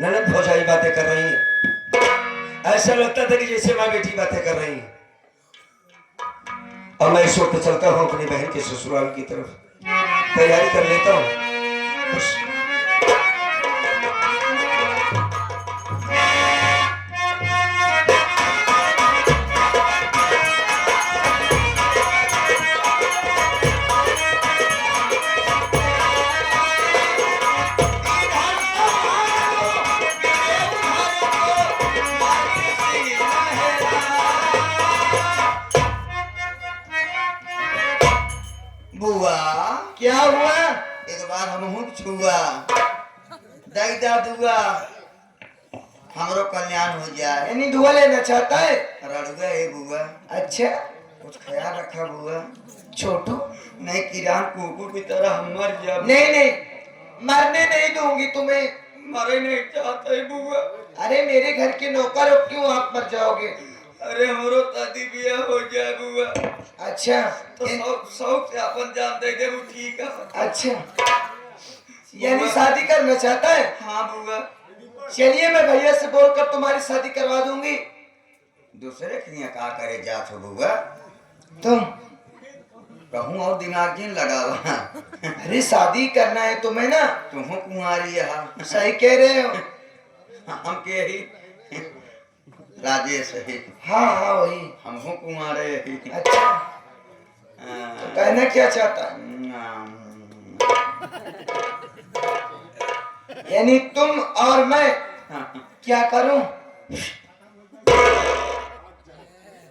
ननद भौजाई बातें कर रही हैं। ऐसा लगता था कि जैसे माँ बेटी बातें कर रही हैं। और मैं इस वक्त चलता हूँ अपनी बहन के ससुराल की तरफ, तैयारी कर लेता हूँ। बस बुआ क्या हुआ? एक बार हम छुआ दैदा दुआ हमरो कल्याण हो जाए। यानी धुआ लेना चाहता है? रड़ुआ है बुआ, अच्छा कुछ ख्याल रखा बुआ। छोटू, नहीं किरान कुकुर की तरह हम मर जा। नहीं नहीं मरने नहीं दूंगी तुम्हें। मरे नहीं चाहते बुआ। अरे मेरे घर के नौकर हो, क्यों आप मर जाओगे? अरे हमरो शादी ब्याह हो जाए बुआ, अच्छा तो शौक से अपन जान दे दे, वो ठीक है। अच्छा यानी शादी करना चाहता है? हाँ बुआ। चलिए मैं भैया से बोलकर तुम्हारी शादी करवा दूंगी। दूसरे के लिए का करे जात हो बुआ? तुम कहूँ और दिमाग जिन लगावा। अरे शादी करना है तुम्हें ना? तुम कुंवारी है। सही कह रहे हो। हम के ही राजेश है। हाँ हाँ वही। हम कुंवारे ही। अच्छा तो कहना क्या चाहता है? यानी तुम और मैं क्या करूं?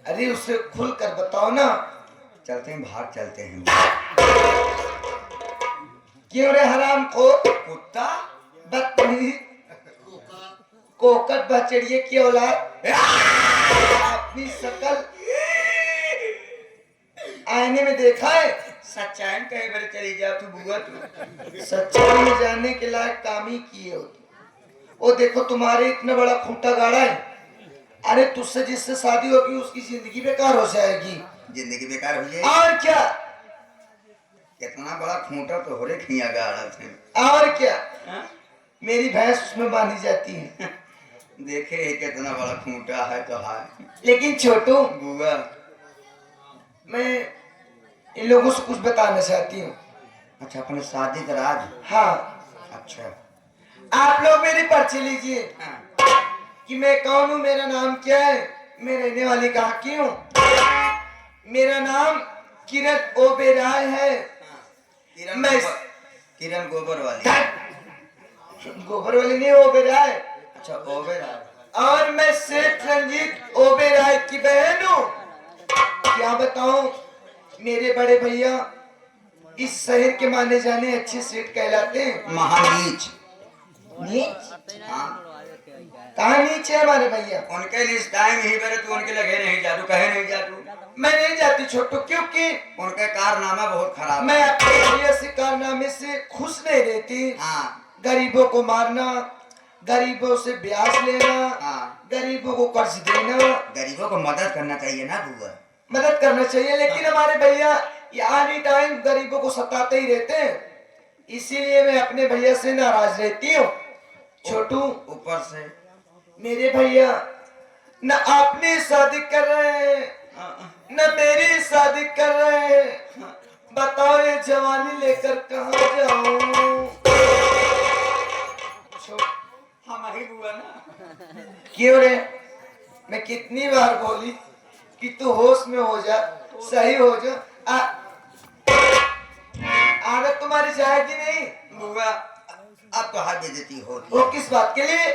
अरे उससे खुलकर बताओ ना। चलते हैं, भाग चलते हैं। क्यों रे हराम खोर, कुत्ता बदतमीज, कोकट बचड़िए की औलाद, अपनी शक्ल आईने में देखा है? सच्चाई कई बार चली जा तू बुआ। तू सच्चाई में जानने के लायक काम ही किए हो। वो देखो तुम्हारे इतना बड़ा खूंटा गाड़ा है, अरे तुझसे जिससे शादी होगी उसकी जिंदगी बेकार हो जाएगी। जिंदगी बेकार हो जाए। और क्या? इतना बड़ा खूंटा तो हो रे खिया गाड़ा थे। और क्या? हाँ? मेरी भैंस उसमें बांधी जाती है। देखे कितना बड़ा खूंटा है तो है। लेकिन छोटू, बुआ मैं इन लोगों से कुछ बताना चाहती हूँ। अच्छा अपने शादी का राज। हाँ, अच्छा आप लोग मेरी पर्ची लीजिए हाँ। कि मैं कौन हूँ, मेरा नाम क्या है, मैं रहने वाली कहाँ की हूँ। मेरा नाम किरण ओबेरॉय है। किरण मैं गोबर, किरण गोबर वाली। गोबर वाली नहीं, ओबेरॉय। अच्छा ओबेरॉय। और मैं सेठ रंजीत ओबेरॉय की बहन हूँ। क्या बताऊं, मेरे बड़े भैया इस शहर के माने जाने अच्छे सेठ कहलाते हैं। महानीच। नीच? हाँ कहाँ नीच है हमारे भैया? उनके लिए इस टाइम ही मेरे तू उनके लगे नहीं जादू कहे नहीं जादू। मैं नहीं जाती छोटू, क्योंकि उनके कारनामा बहुत खराब मैं है। अपने भैया से कारनामे से खुश नहीं रहती। हाँ गरीबों को मारना, गरीबों से ब्याज लेना, हाँ। गरीबों को कर्ज देना, गरीबों को मदद करना चाहिए ना बुआ। मदद करना चाहिए। लेकिन हमारे भैया एनी टाइम गरीबों को सताते ही रहते हैं, इसीलिए मैं अपने भैया से नाराज रहती हूँ। छोटू, ऊपर से मेरे भैया न अपनी शादी कर रहे हैं न मेरी शादी कर रहे हैं। बताओ ये जवानी लेकर कहाँ जाऊं? हमारी बुआ ना। क्यों रे? मैं कितनी बार बोली कि तू होश में हो जा, सही हो जा। आदत तुम्हारी जाएगी नहीं। बुआ अब तो हाथ बेइज्जती होती। वो किस बात के लिए?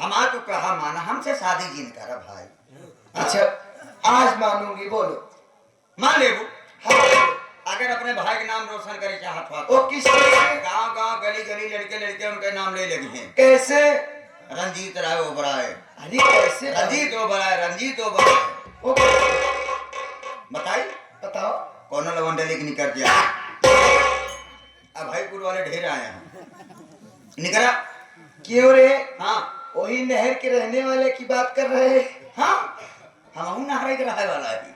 हमारा तो कहा माना, हमसे शादी जिन करा भाई। अच्छा आज मानूंगी, बोलो। मान ले वो। हाँ बोलो। अगर अपने भाई के नाम रोशन करे चाहत हो वो किस चीज़ से? गांव गांव गली गली लड़के लड़के उनके नाम ले लगे हैं। कैसे? रंजीत राय ओबराय। अरे कैसे? रंजीत ओबराय, रंजीत ओबराय। वो कैसे? बताई बताओ। कौन लवंडे लेके निकल गया। अब भाईपुर वाले ढेर आए हैं। निकला। क्यों रे? हाँ वही नहर के रहने वाले की बात कर रहे हैं, हाँ हम नहरे के रहे वाला है।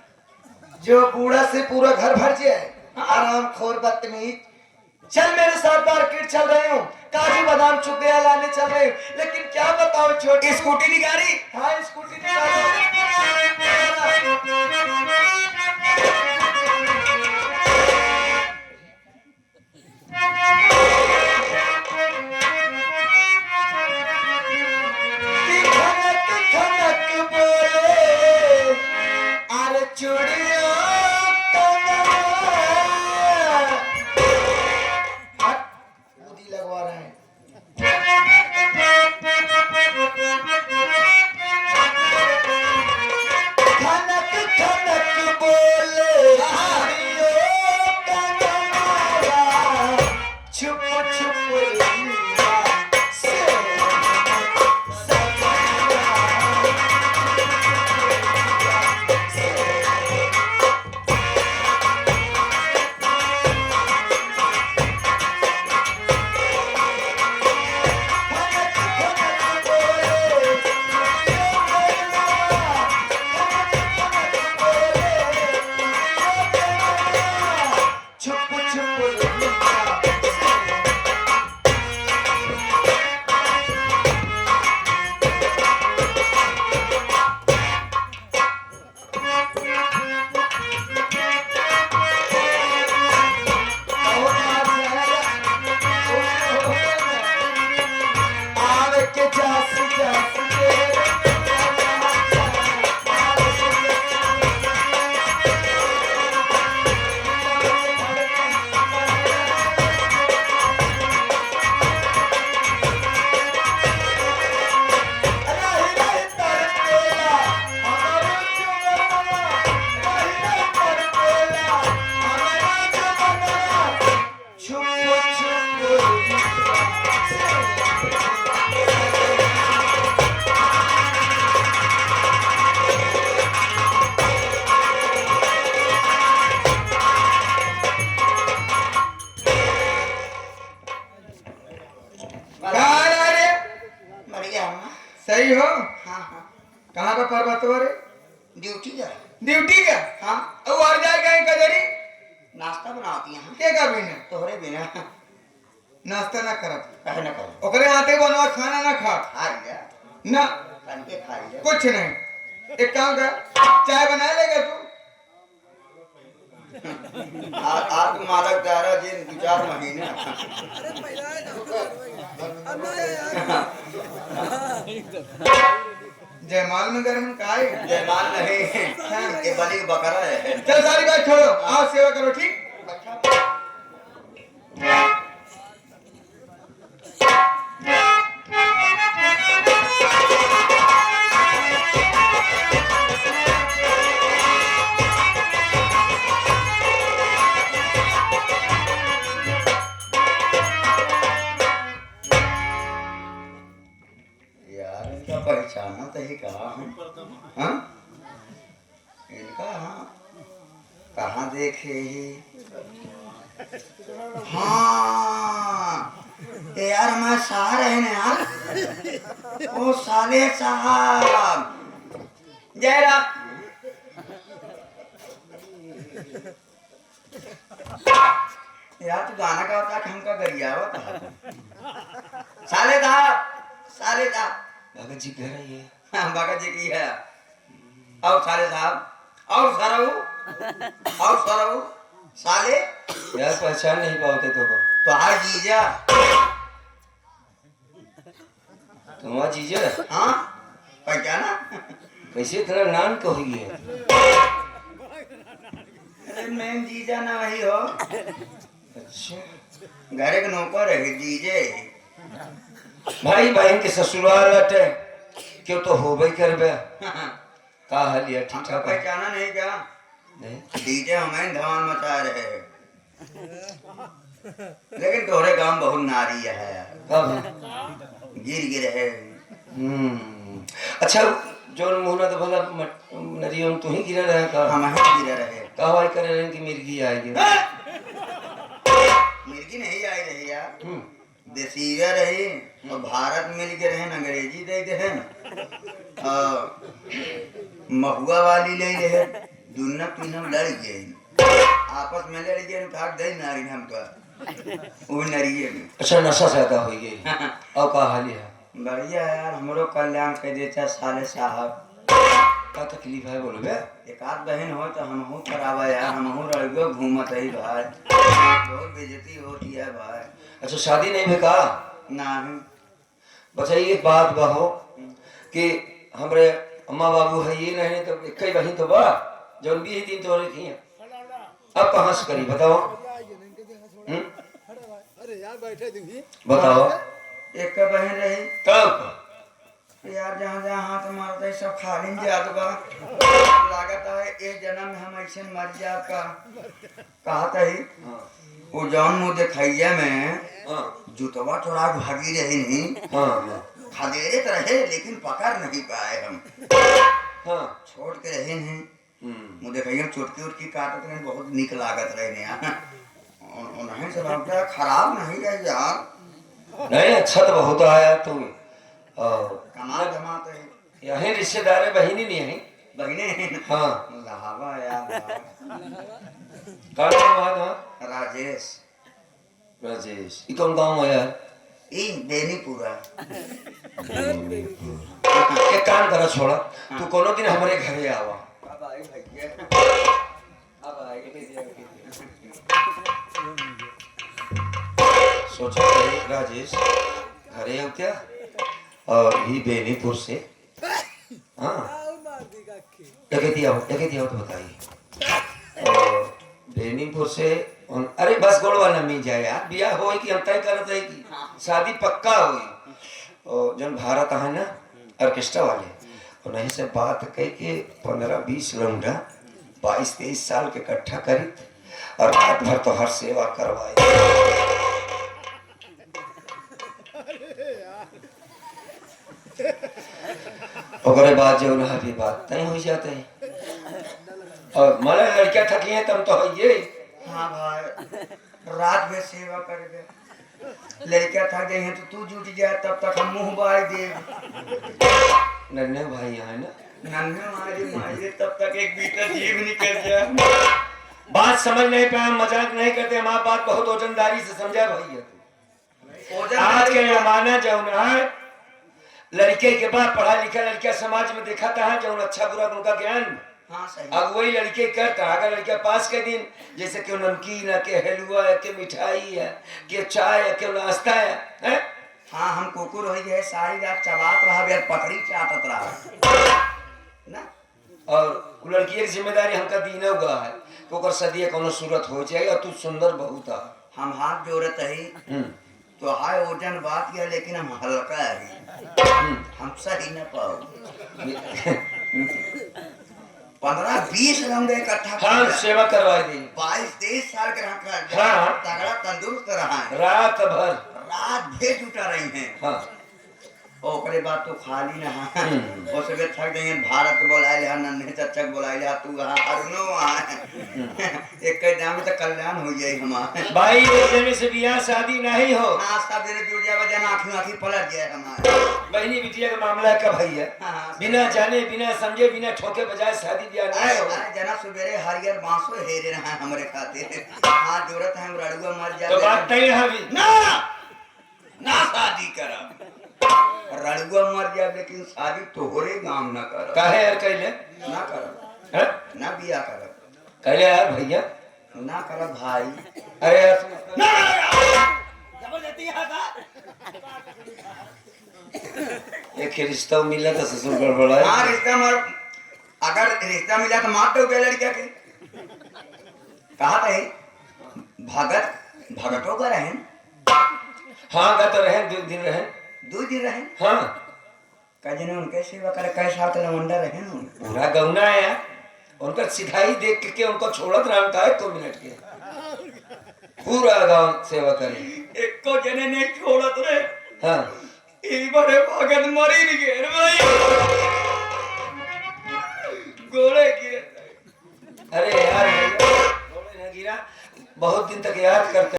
जो बूढ़ा से पूरा घर भर जाए। आराम खोर बदतमीज। चल मेरे साथ मार्केट चल रही हूँ, काजू बादाम चुटिया लाने चल रही हूँ। लेकिन क्या बताओ छोटी स्कूटी निकाली। हाँ स्कूटी निकालो। खनक खनक बोले अरे चूड़ियों बूदी लगवा रहा है। खनक खनक बोले चूड़ियों का नगारा, छुप छुप लीला से पर पर्वतवा रे ड्यूटी जा ड्यूटी का हाँ अब और जाए गए कजरी नाश्ता बनाती हैं के का बिना तोहरे बिना नाश्ता ना करत कहे न करे ओकरे हाथे बनवा खाना ना खा खा लिया ना तन के खा लिया कुछ नहीं एक काम कर चाय बना लेगा तू आज मालक दारा जी 2-4 महीने जयमाल में गर्म का है जयमाल नहीं ये बलि बकरा है चल सारी बात छोड़ो आओ सेवा करो ठीक यार इनका पहचाना तो ही कहा हूँ हाँ इनका हाँ कहाँ देखे ही हाँ ये यार मैं सार है ना यार ओ साले साहब जयराम यार तू गाना गाता है हमका गरिया होता साले साहब भगत जी कह रही है हाँ भगत जी की है और साले साहब और सरऊ साले यार पहचान नहीं पाते तो हाँ जीजा तुम्हारा जीजा हाँ पहचाना कैसे तेरा नाम कही है अरे मैं जीजा ना वही हो अच्छा घर के नौकर है जीजे भाई बहन के ससुराल लटे क्यों तो हो भाई करबे का हाल है ठीक हमका ठाक है? पहचाना नहीं क्या नहीं डीजे हमें धमाल मचा रहे हैं लेकिन तोहरे गांव बहुत नारी है कब गिर है अच्छा जो मुहना तो भला नरियम तू ही गिरा रहा का हम गिर रहे कहवाई करे रहे कि मिर्गी आएगी मिर्गी नहीं आई रही यार देसीरा रही और भारत मिल के रहे अंग्रेजी दे के हैं महुआ वाली ले रहे दुनिया तीनों लड़ गए आपस में लड़ गए उठा दे नारी हमका वो नरिये में अच्छा नशा ज्यादा हो गई और का हाल है बढ़िया यार हमरो कल्याण कर देता साले साहब का तकलीफ है बोलबे एक आध बहन हो तो हमहू करावा यार हमहू रहियो घूमत ही भाई बहुत बेइज्जती होती है भाई अच्छा शादी नहीं भी का नहीं बताइए एक बात बहो कि हमरे अम्मा बाबू है ये नहीं तो एक ही बहन तो बा जौन भी ही दिन तो रही थी अब कहाँ से करी बताओ बताओ एक का बहन रही तब यार जहाँ जहाँ हाथ मारता है सब खाली जात बा लागत है एक जन्म में हम ऐसे मर जा का कहता ही वो जौन मुँह दिखाइया में जुतवा थोड़ा भागी रही नहीं खदेरे तो रहे लेकिन पकड़ नहीं पाए हम छोड़ के रहे नहीं मुँह दिखाइया चुटकी उटकी काटत रहे बहुत निक लागत रहे ने उन्हें से लगता खराब नहीं है यार नहीं अच्छा तो बहुत आया तुम कमाल जमात है यही रिश्तेदार है बहनी नहीं है बहने हाँ लहावा यार का नाम है तुम्हारा राजेश राजेश ये कौन गाँव है यार ई बेनीपुरा एक काम करो छोड़ा तू कोनो दिन हमारे घरे आवा अब आई भैया अब आई सोचा राजेश घरे हो क्या और ही बेनीपुर से हाँ डकैती आओ तो बताइए और बेनीपुर से अरे बस गोड़ वाला मिल जाए यार बियाह हो कि हम तय करते है कि शादी पक्का हुई और जन भारत है ना ऑर्केस्ट्रा वाले उन्हीं से बात कह के 15-20 लौंडा 22-23 साल के इकट्ठा करी और रात भर तो हर सेवा करवाए ओकरे बाद जो ना भी बात तय हो जाते हैं और मला लड़कियां थकी हैं तब तो ये हाँ भाई रात में सेवा कर दे लड़का थक गई है तो तू जुट जाए तब तक हम मुंह बाई दे नन्हे भाई यहाँ है ना नन्हे हमारी माई तब तक एक बीटर जीव निकल गया। बात समझ नहीं पाया, मजाक नहीं करते, हमारी बात बहुत वजनदारी से समझा भैया तू। आज के जमाना जौन है, लड़के के बाद पढ़ा लिखा लड़का समाज में देखा था जौन अच्छा बुरा उनका ज्ञान। हाँ सही। अब वही लड़के करता अगर लड़का पास के दिन जैसे क्यों नमकीन है, के हलवा है, के मिठाई है, के चाय है, के नाश्ता है? हाँ हम कुकुर हो गए, सारी रात चबात रहा यार, पकड़ी चाटत रहा ना। और वो लड़की की जिम्मेदारी हमका दीना हुआ है तो ओकर सदिया कोनो सूरत हो जाएगा। तू सुंदर बहुत है। हम हाथ जोड़त ही तो हाय ओजन बात किया, लेकिन हम हल्का है, हम सही न पाओ। 15-20 रंग इकट्ठा हाँ सेवा करवा दी। 22-23 साल के रहा, हाँ। तगड़ा तंदुरुस्त रहा है, रात भर रात भर जुटा रही हैं। हाँ। ओकरे बात तो खाली ना वो सब थक गए। भारत बोलाए ले, नन्हे चच्चा बोलाए ले, तू वहाँ अरुणो वहाँ एक दाम में तो कल्याण हो जाए हमारे भाई। एक जने से बियाह शादी नहीं हो। हाँ सब जने जुड़ जाए, जना आँखी आँखी पलट जाए हमारे। बहनी बिटिया का मामला कब है? हाँ। बिना जाने बिना समझे बिना ठोके बजाय शादी ब्याह नहीं हो। जना सुबेरे हरियर बांसो हेरे रहा हमारे खातिर। हाँ जरूरत है, हम रड़ुआ मर जाए तो बात तय है अभी ना ना शादी करा, रड़ुआ मर जाए लेकिन शादी तोहरे गांव न कर। काहे यार कहले ना कर, हैं? ना बिया कर, कहले यार भैया ना कर भाई। अरे यार जबरदस्ती आता एक रिश्ता मिला तो ससुर गड़बड़ा है। हाँ रिश्ता मर, अगर रिश्ता मिला तो मार दो लड़किया के। कहा थे भगतों का रहे। हाँ गा तो रहे 2 दिन रहे। 2 दिन रहे। हाँ कजने उनके सेवा करे, कई साल का लवंडा रहे ना। पूरा गौना है यार, उनका सिखाई देख के उनको छोड़त रहा था 1 मिनट के, पूरा गांव सेवा करे। एक को जने ने छोड़त रहे। हाँ ई बड़े भगत मरी नहीं गए भाई, गोले गिरे। अरे यार भैया, गिरा बहुत दिन तक याद करते